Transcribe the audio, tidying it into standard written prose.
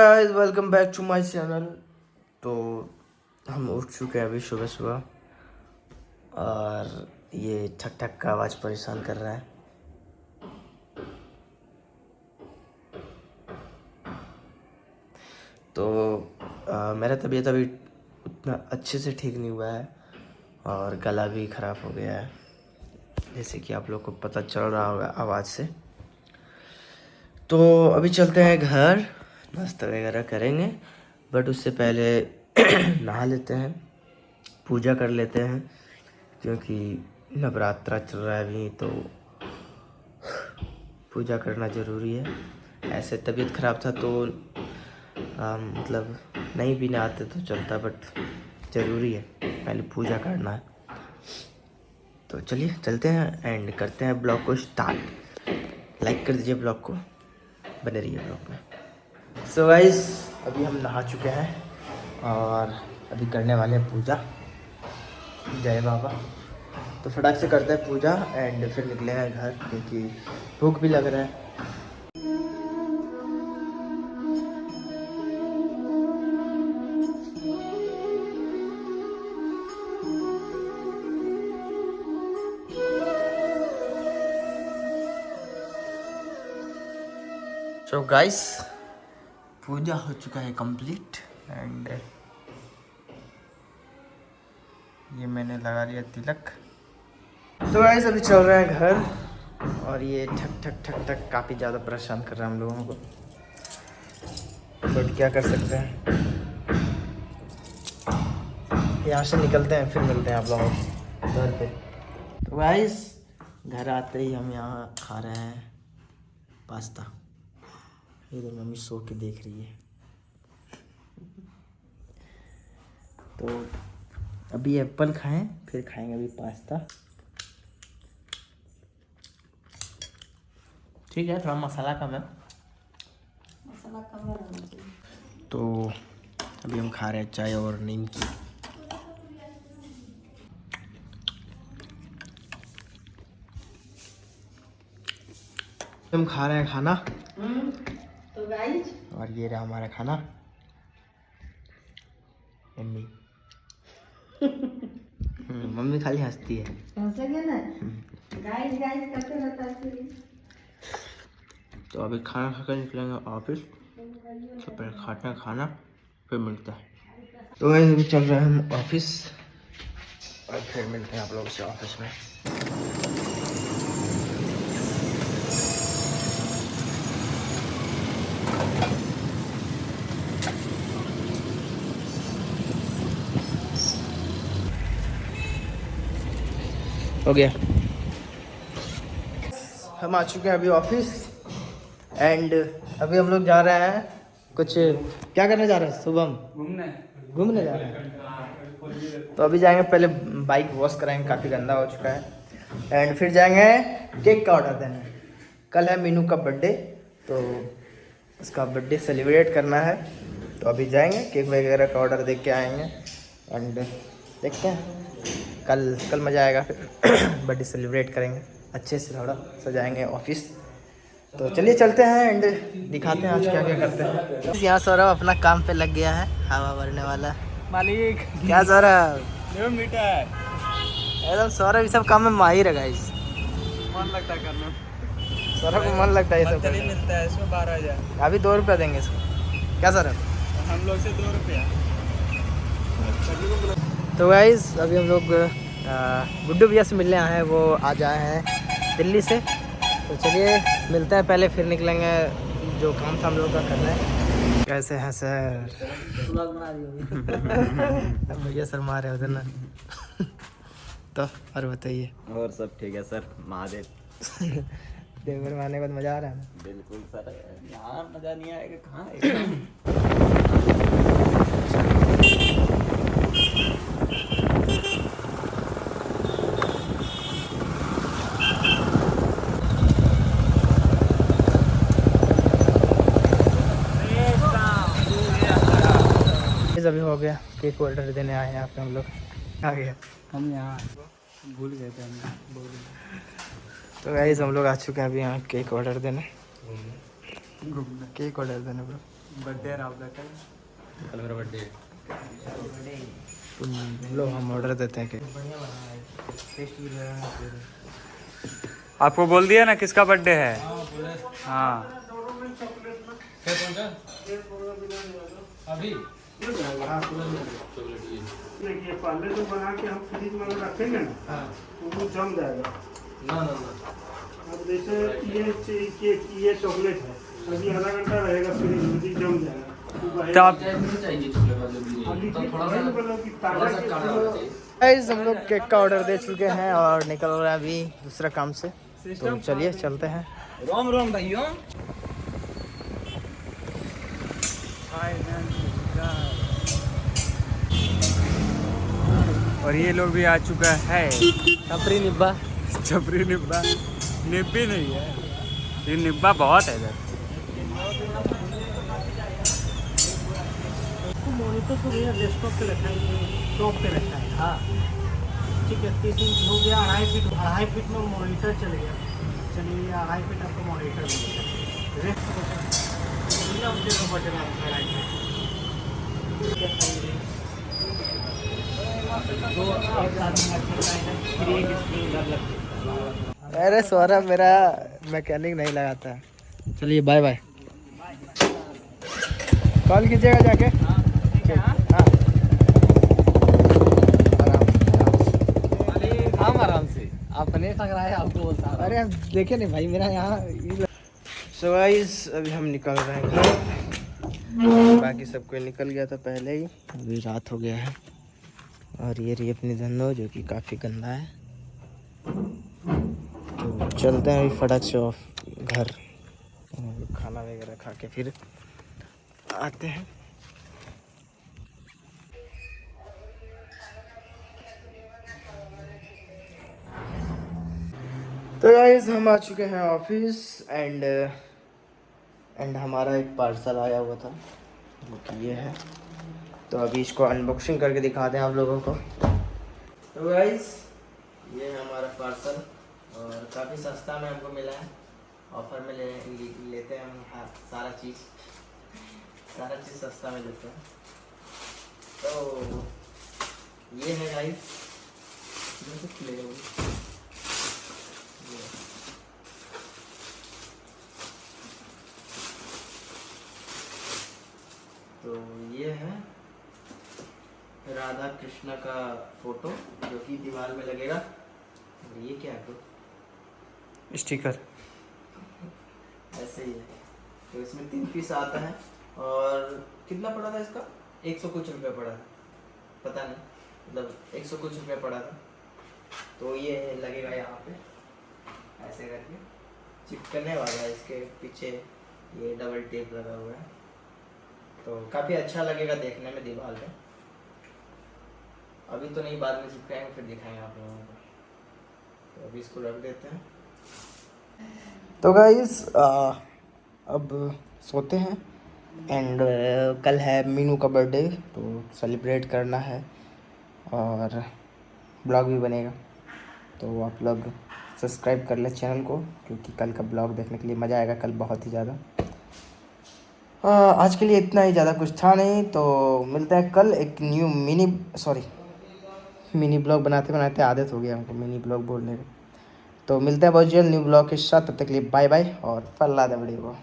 Guys welcome back to my channel. तो हम उठ चुके हैं अभी सुबह सुबह और ये ठक ठक का आवाज़ परेशान कर रहा है। तो मेरा तबीयत अभी उतना अच्छे से ठीक नहीं हुआ है और गला भी ख़राब हो गया है, जैसे कि आप लोग को पता चल रहा होगा आवाज़ से। तो अभी चलते हैं घर, नाश्ता वगैरह करेंगे, बट उससे पहले नहा लेते हैं, पूजा कर लेते हैं, क्योंकि नवरात्रा चल रहा है अभी, तो पूजा करना ज़रूरी है। ऐसे तबीयत ख़राब था तो मतलब नहीं भी नहाते तो चलता, बट ज़रूरी है, पहले पूजा करना है। तो चलिए चलते हैं एंड करते हैं ब्लॉग को स्टार्ट। लाइक कर दीजिए ब्लॉग को, बने रहिए ब्लॉग में। सो गाइस अभी हम नहा चुके हैं और अभी करने वाले हैं पूजा। जय बाबा। तो फटाक से करते हैं पूजा एंड फिर निकलेंगे घर, क्योंकि भूख भी लग रहा है। सो गाइस पूजा हो चुका है कंप्लीट एंड ये मैंने लगा लिया तिलक। तो गाइस अभी चल रहे हैं घर और ये ठक ठक ठक ठक काफ़ी ज़्यादा परेशान कर रहा है हम लोगों को, बट क्या कर सकते हैं। यहाँ से निकलते हैं, फिर मिलते हैं आप लोगों को घर पे। तो गाइस घर आते ही हम यहाँ खा रहे हैं पास्ता। इधर मम्मी सो के देख रही है। तो अभी एप्पल खाएं, फिर खाएंगे अभी पास्ता। ठीक है, थोड़ा मसाला कम है, मसाला कम है। तो अभी हम खा रहे हैं चाय और नीमकी। हम खा रहे हैं खाना। तो गाइस और ये रहा हमारा खाना। मम्मी मम्मी खाली हंसती है। गाइस गाइस करते रहता है। तो अभी खाना खाकर निकलेंगे ऑफिस, तो पहले खाते हैं खाना फिर मिलता है। तो गाइस अभी चल रहे हैं हम ऑफिस और फिर मिलते हैं आप लोगों से ऑफिस में। हो गया, हम आ चुके हैं अभी ऑफिस एंड अभी हम लोग जा रहे हैं कुछ, क्या करने जा रहे हैं शुभम? घूमने जा रहे हैं। तो अभी जाएंगे, पहले बाइक वॉश कराएंगे, काफ़ी गंदा हो चुका है, एंड फिर जाएंगे केक का ऑर्डर देने। कल है मीनू का बर्थडे, तो उसका बर्थडे सेलिब्रेट करना है, तो अभी जाएंगे केक वगैरह का ऑर्डर दे के आएंगे एंड देखते हैं। कल मज़ा आएगा, फिर बर्थडे सेलिब्रेट करेंगे अच्छे से, थोड़ा सजाएंगे ऑफिस। तो चलिए चलते हैं एंड दिखाते हैं आज क्या क्या करते हैं। यहाँ सौरभ अपना काम पे लग गया है, हवा भरने वाला मालिक। क्या सौरभ? मीठा है एकदम। सौरभ सब काम में माहिर है गाइस, मन लगता है करने। सौरभ को मन लगता है ये सब करने। मिलता है इसमें 12,000, अभी 2 रुपया देंगे इसको। क्या सौरभ? हम लोग से 2 रुपया। तो गाइस अभी हम लोग गुड्डू भैया से मिलने आए हैं, वो आज आए हैं दिल्ली से। तो चलिए मिलते हैं, पहले फिर निकलेंगे, जो काम था हम लोग का करना है। कैसे हैं सर? भैया सर मारे उधर ना। तो और बताइए। और सब ठीक है सर, महादेव। देवघर में आने के बाद मज़ा आ रहा है? बिल्कुल सर, यहाँ मज़ा नहीं आएगा कहाँ आएगा। अभी हो गया, केक ऑर्डर देने आए हैं यहाँ पे हम लोग। आ गया, हम यहाँ भूल गए थे हम। तो गाइस हम लोग आ चुके हैं अभी यहाँ केक ऑर्डर देने। केक ऑर्डर देने ब्रो। बर्थडे राहुल का कल मेरा बर्थडे है। तुम लो, हम ऑर्डर देते हैं कि बढ़िया बना है, टेस्ट भी लगा है। आपको बोल दिया ना किसका बर्थडे है? हाँ अभी देखिए पहले तो बना के हम फ्रिज में रखेंगे ना तो वो जम जाएगा। ना अब जैसे ये चॉकलेट है, अभी आधा घंटा रहेगा फ्रिज में, जम जाएगा। तो आप गाइस हम लोग केक का ऑर्डर दे चुके हैं और निकल रहे हैं अभी दूसरा काम से, तो चलिए चलते हैं। रोम रोम भाइयों। और ये लोग भी आ चुका है। छपरी निब्बा, छपरी निब्बा, निब्बी नहीं है ये, निब्बा बहुत है इधर। मॉनिटर तो भैया डेस्कटॉप पे रखा है, टॉप पे रखा है। हाँ ठीक है, 30 इंच हो गया, 2.5 फीट में मॉनिटर चलेगा। चलिए 2.5 फीट आपको मॉनिटर मिलेगा। रेस्ट बटन आपका 2.5 अरे सौरभ मेरा मैकेनिक नहीं लगाता। चलिए बाय बाय, कॉल कीजिएगा जाके। हाँ आराम से, आपने लग रहा है आपको बोलता। अरे अब देखे नहीं भाई मेरा यहाँ। सो गाइस अभी हम निकल रहे हैं घर, बाकी सब कोई निकल गया था पहले ही, अभी रात हो गया है। और ये रही अपनी धनो जो कि काफ़ी गंदा है, तो चलते हैं अभी फटाक से ऑफ घर, खाना वगैरह खा के फिर आते हैं। तो गाइस हम आ चुके हैं ऑफिस एंड हमारा एक पार्सल आया हुआ था जो कि ये है, तो अभी इसको अनबॉक्सिंग करके दिखाते हैं आप लोगों को। तो गाइस ये है हमारा पार्सल और काफ़ी सस्ता में हमको मिला है, ऑफर में लेते हैं हम। हाँ सारा चीज़ सस्ता में लेते हैं। तो ये है गाइस, तो ये है राधा कृष्ण का फोटो जो कि दीवार में लगेगा। और ये क्या है तो स्टिकर ऐसे ही है। तो इसमें 3 पीस आता है और कितना पड़ा था इसका? 100 कुछ रुपया पड़ा था, पता नहीं, मतलब 100 कुछ रुपया पड़ा था। तो ये लगेगा यहाँ पे ऐसे करके, चिपकने वाला है, इसके पीछे ये डबल टेप लगा हुआ है, तो काफ़ी अच्छा लगेगा देखने में दीवार पे। अभी तो नहीं, बाद में चिपकाएंगे फिर दिखाएंगे आप लोगों को। तो अभी इसको रख देते हैं। तो गाइस अब सोते हैं एंड कल है मीनू का बर्थडे, तो सेलिब्रेट करना है और ब्लॉग भी बनेगा, तो आप लोग सब्सक्राइब कर लें चैनल को, क्योंकि कल का ब्लॉग देखने के लिए मज़ा आएगा, कल बहुत ही ज़्यादा। आज के लिए इतना ही, ज़्यादा कुछ था नहीं, तो मिलते हैं कल एक न्यू मिनी ब्लॉग बनाते बनाते आदत हो गया हमको मिनी ब्लॉग बोलने का। तो मिलते हैं बहुत जल्द न्यू ब्लॉग के साथ, तब तक के लिए बाय बाय और फल्ला द वीडियो को।